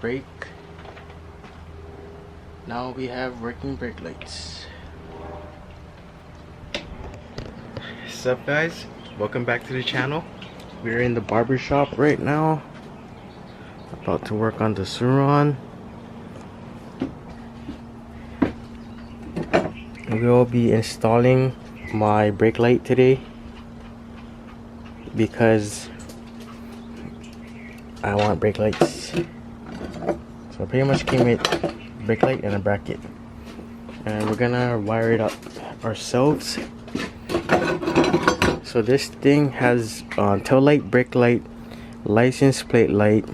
Brake. Now we have working brake lights. What's up, guys? Welcome back to the channel. We're in the barber shop right now, about to work on the Surron. We'll be installing my brake light today because I want brake lights. So pretty much came with brake light and a bracket, and we're gonna wire it up ourselves. So this thing has tail light, brake light, license plate light,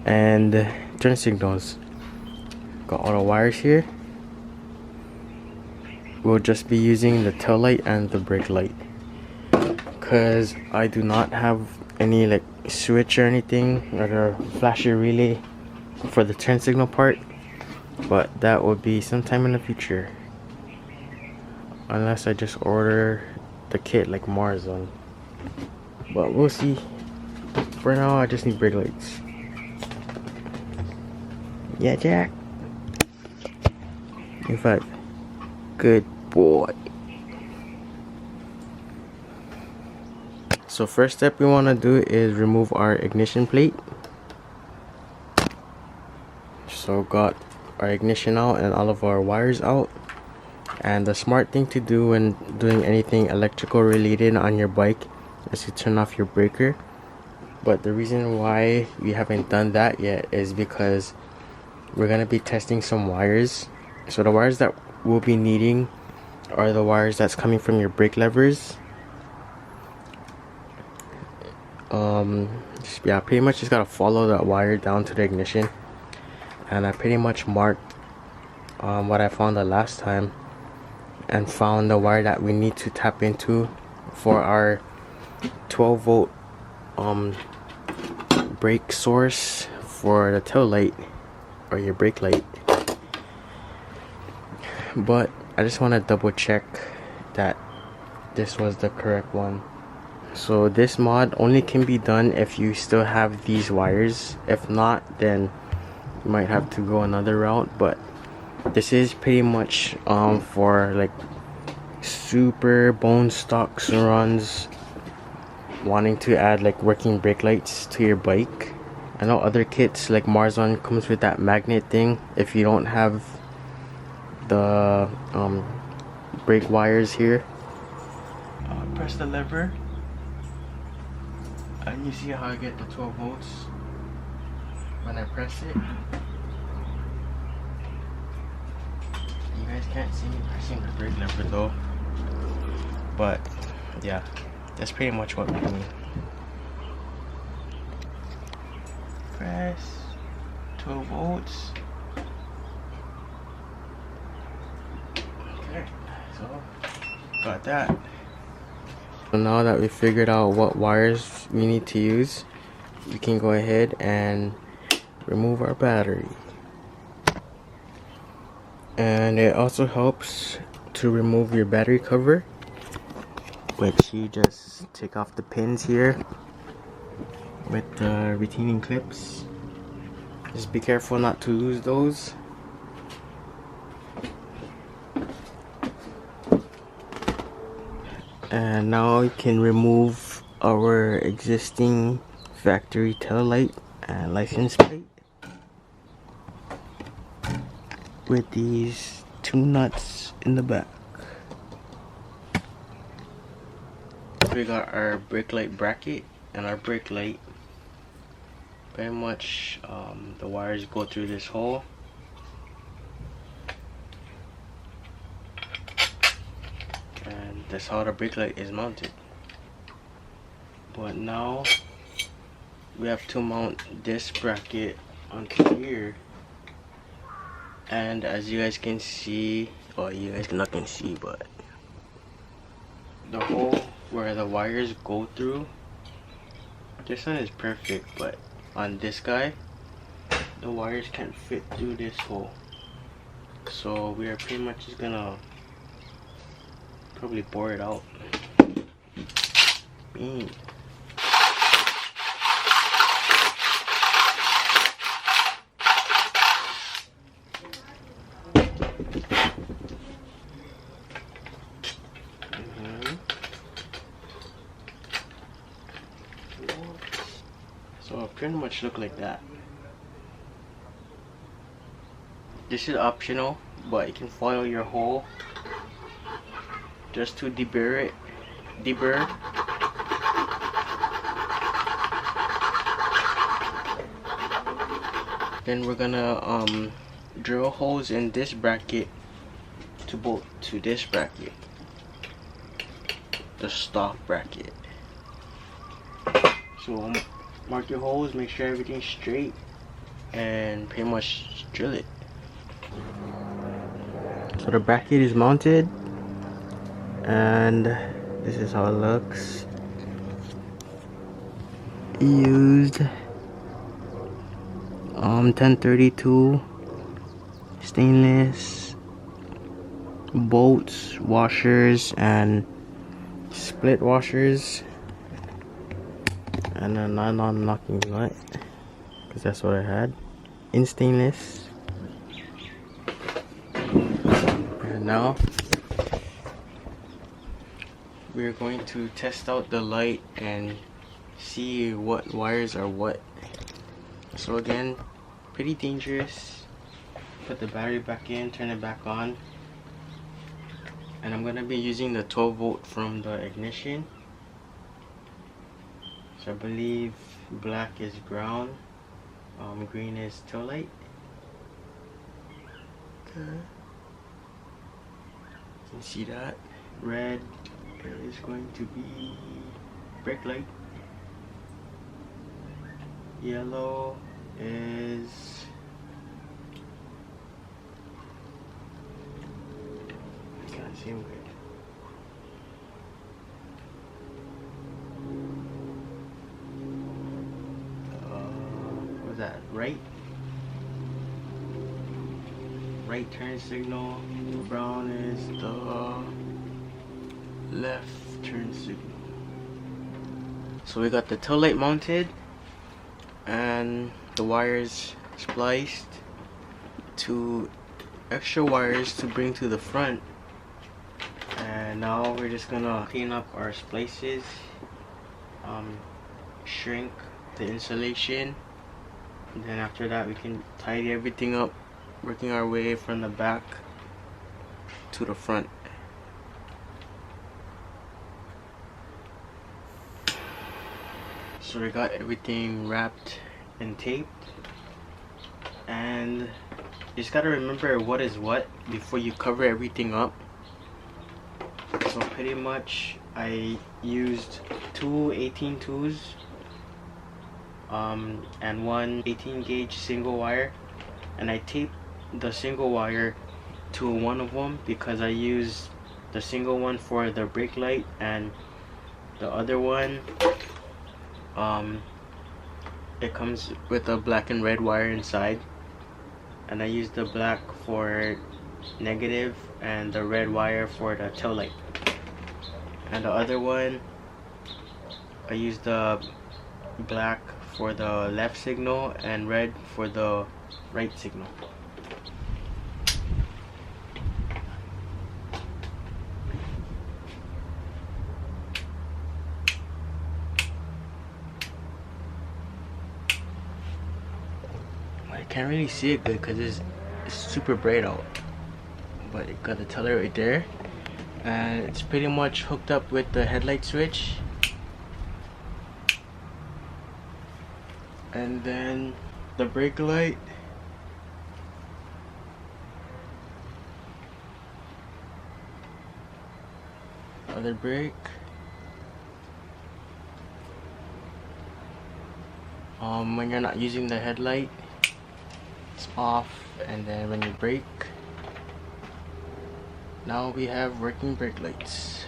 and turn signals. Got all the wires here. We'll just be using the tail light and the brake light because I do not have any like switch or anything or a flashy relay for the turn signal part, but that would be sometime in the future, unless I just order the kit like Mars on. But we'll see. For now, I just need brake lights. Yeah, Jack. In fact, good boy. So first step we want to do is remove our ignition plate. So got our ignition out and all of our wires out. And the smart thing to do when doing anything electrical related on your bike is to turn off your breaker. But the reason why we haven't done that yet is because we're going to be testing some wires. So the wires that we'll be needing are the wires that's coming from your brake levers. Yeah, pretty much just gotta follow that wire down to the ignition, and I pretty much marked what I found the last time and found the wire that we need to tap into for our 12 volt brake source for the tail light or your brake light. But I just want to double check that this was the correct one. So this mod only can be done if you still have these wires. If not, then you might have to go another route. But this is pretty much for like super bone stock Surrons wanting to add like working brake lights to your bike. I know other kits like Marzon comes with that magnet thing if you don't have the brake wires here. Press the lever and you see how I get the 12 volts when I press it. You guys can't see me pressing the brake lever though, but yeah, that's pretty much what we're doing. Press 12 volts. Okay, so got that. So now that we figured out what wires we need to use, we can go ahead and remove our battery. And it also helps to remove your battery cover, which you just take off the pins here with the retaining clips. Just be careful not to lose those. And now we can remove our existing factory tail light and license plate with these two nuts in the back. We got our brake light bracket and our brake light. Very much the wires go through this hole. And that's how the brake light is mounted. But now we have to mount this bracket onto here. And as you guys can see, well, you guys not can see, but the hole where the wires go through, this one is perfect, but on this guy, the wires can't fit through this hole. So we are pretty much just gonna probably bore it out. pretty much look like that. This is optional, but you can foil your hole just to deburr it. Then we're gonna drill holes in this bracket to bolt to this bracket, the stock bracket. So mark your holes, make sure everything's straight, and pretty much drill it. So the bracket is mounted, and this is how it looks. Used 1032 stainless bolts, washers, and split washers, and a nylon locking nut, because that's what I had in stainless. And now we're going to test out the light and see what wires are what. So again, pretty dangerous. Put the battery back in, turn it back on, and I'm gonna be using the 12 volt from the ignition. So I believe black is ground, green is tail light. Okay, you can see that. Red is going to be brake light. Yellow is I can't see it. What's that? Right turn signal. Brown is the left turn signal. So we got the tail light mounted and the wires spliced to extra wires to bring to the front. And now we're just gonna clean up our splices, shrink the insulation, and then after that we can tidy everything up, working our way from the back to the front. So we got everything wrapped and taped, and you just gotta remember what is what before you cover everything up. So pretty much I used two 18-2s and one 18 gauge single wire, and I taped the single wire to one of them because I used the single one for the brake light, and the other one it comes with a black and red wire inside, and I used the black for negative and the red wire for the tail light. And the other one I used the black for the left signal and red for the right signal. I can't really see it good because it's super bright out, but it got the tail light right there, and it's pretty much hooked up with the headlight switch. And then the brake light, other brake, when you're not using the headlight, it's off, and then when you brake, now we have working brake lights.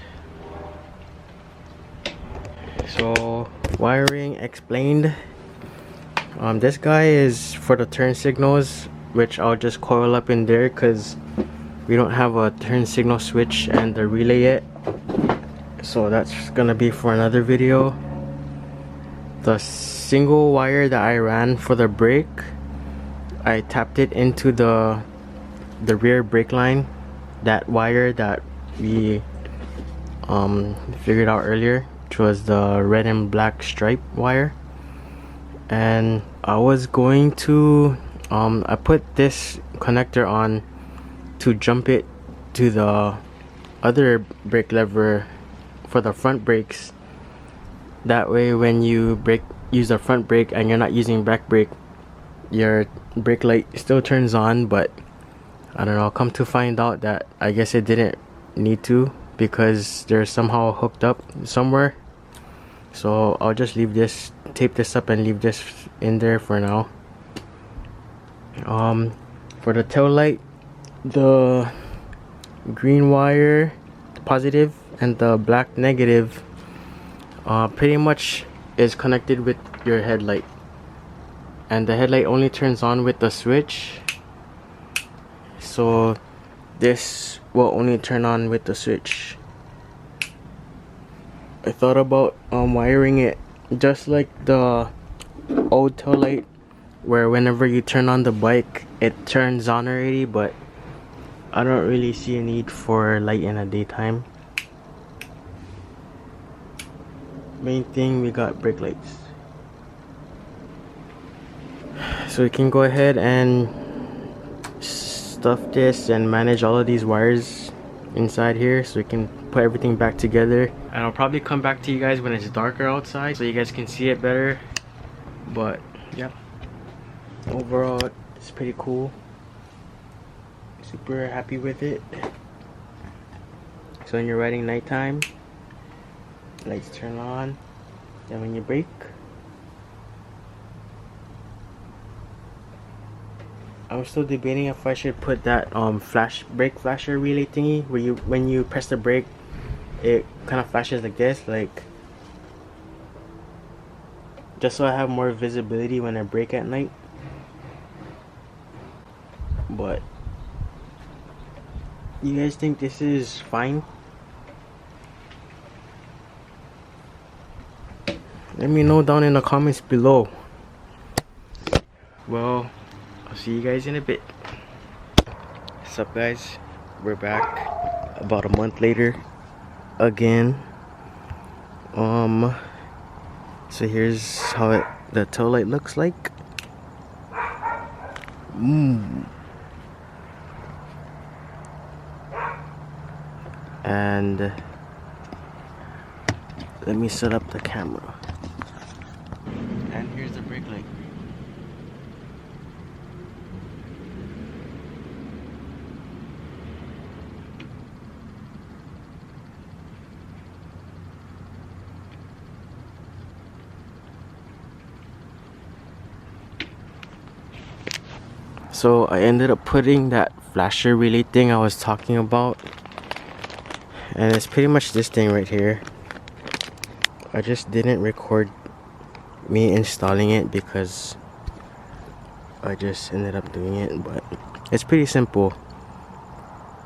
So wiring explained. This guy is for the turn signals, which I'll just coil up in there because we don't have a turn signal switch and the relay yet, so that's gonna be for another video. The single wire that I ran for the brake, I tapped it into the rear brake line, that wire that we figured out earlier, which was the red and black stripe wire. and I was going to I put this connector on to jump it to the other brake lever for the front brakes. That way when you use the front brake and you're not using back brake, your brake light still turns on. But I don't know, come to find out that I guess it didn't need to, because they're somehow hooked up somewhere. So I'll just leave this, tape this up and leave this in there for now. For the tail light, the green wire positive and the black negative pretty much is connected with your headlight, and the headlight only turns on with the switch, so this will only turn on with the switch. I thought about wiring it just like the old tail light, where whenever you turn on the bike it turns on already, but I don't really see a need for light in the daytime. Main thing, we got brake lights, so we can go ahead and stuff this and manage all of these wires inside here, so we can put everything back together. And I'll probably come back to you guys when it's darker outside so you guys can see it better. But yeah, overall it's pretty cool, super happy with it. So when you're riding nighttime, lights turn on, then when you brake, I'm still debating if I should put that brake flasher relay thingy where when you press the brake it kind of flashes like this, like just so I have more visibility when I brake at night. But you guys think this is fine? Let me know down in the comments below. Well, I'll see you guys in a bit. What's up guys? We're back about a month later again. So here's how the tail light looks like. And let me set up the camera. And here's the brake light. So I ended up putting that flasher relay thing I was talking about, and it's pretty much this thing right here. I just didn't record me installing it because I just ended up doing it, but it's pretty simple.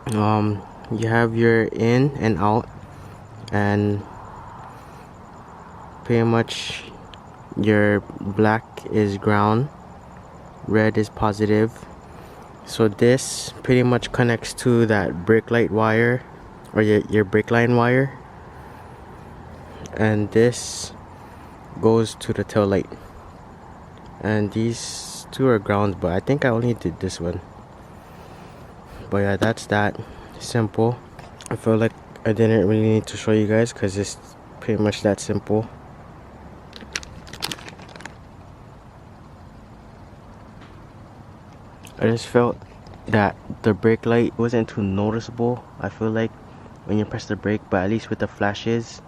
You have your in and out, and pretty much your black is ground, red is positive. So this pretty much connects to that brake light wire, or your brake line wire, and this goes to the tail light. And these two are grounds, but I think I only did this one. But yeah, that's that simple. I feel like I didn't really need to show you guys because it's pretty much that simple. I just felt that the brake light wasn't too noticeable, I feel like, when you press the brake, but at least with the flashes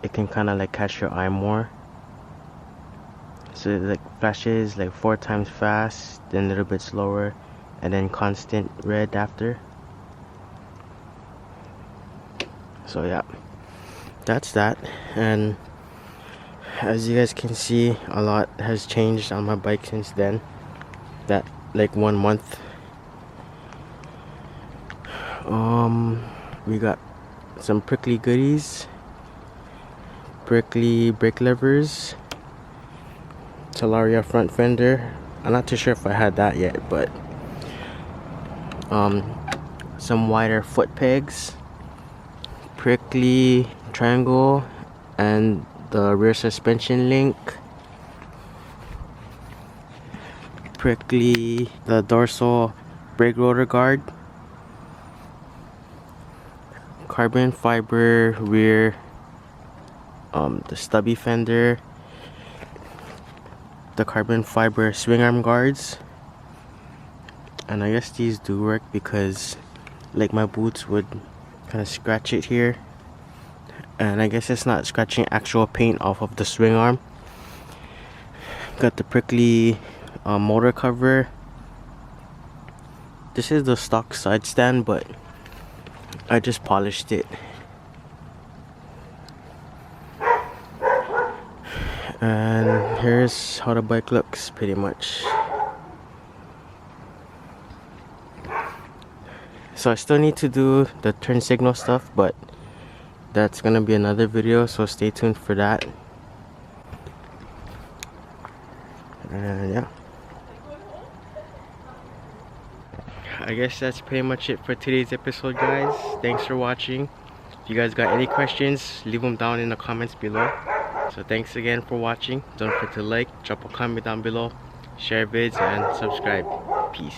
it can kind of like catch your eye more. So it like flashes like 4 times fast, then a little bit slower, and then constant red after. So yeah, that's that. And as you guys can see, a lot has changed on my bike since then, that like 1 month. We got some prickly goodies, prickly brake levers, Talaria front fender. I'm not too sure if I had that yet, but some wider foot pegs, prickly triangle, and the rear suspension link. prickly, the dorsal brake rotor guard, carbon fiber rear, the stubby fender, the carbon fiber swing arm guards. And I guess these do work because like my boots would kind of scratch it here, and I guess it's not scratching actual paint off of the swing arm. Got the prickly motor cover. This is the stock side stand, but I just polished it. And here's how the bike looks pretty much. So I still need to do the turn signal stuff, but that's gonna be another video, so stay tuned for that. And yeah, I guess that's pretty much it for today's episode, guys. Thanks for watching. If you guys got any questions, leave them down in the comments below. So thanks again for watching. Don't forget to like, drop a comment down below, share vids, and subscribe. Peace.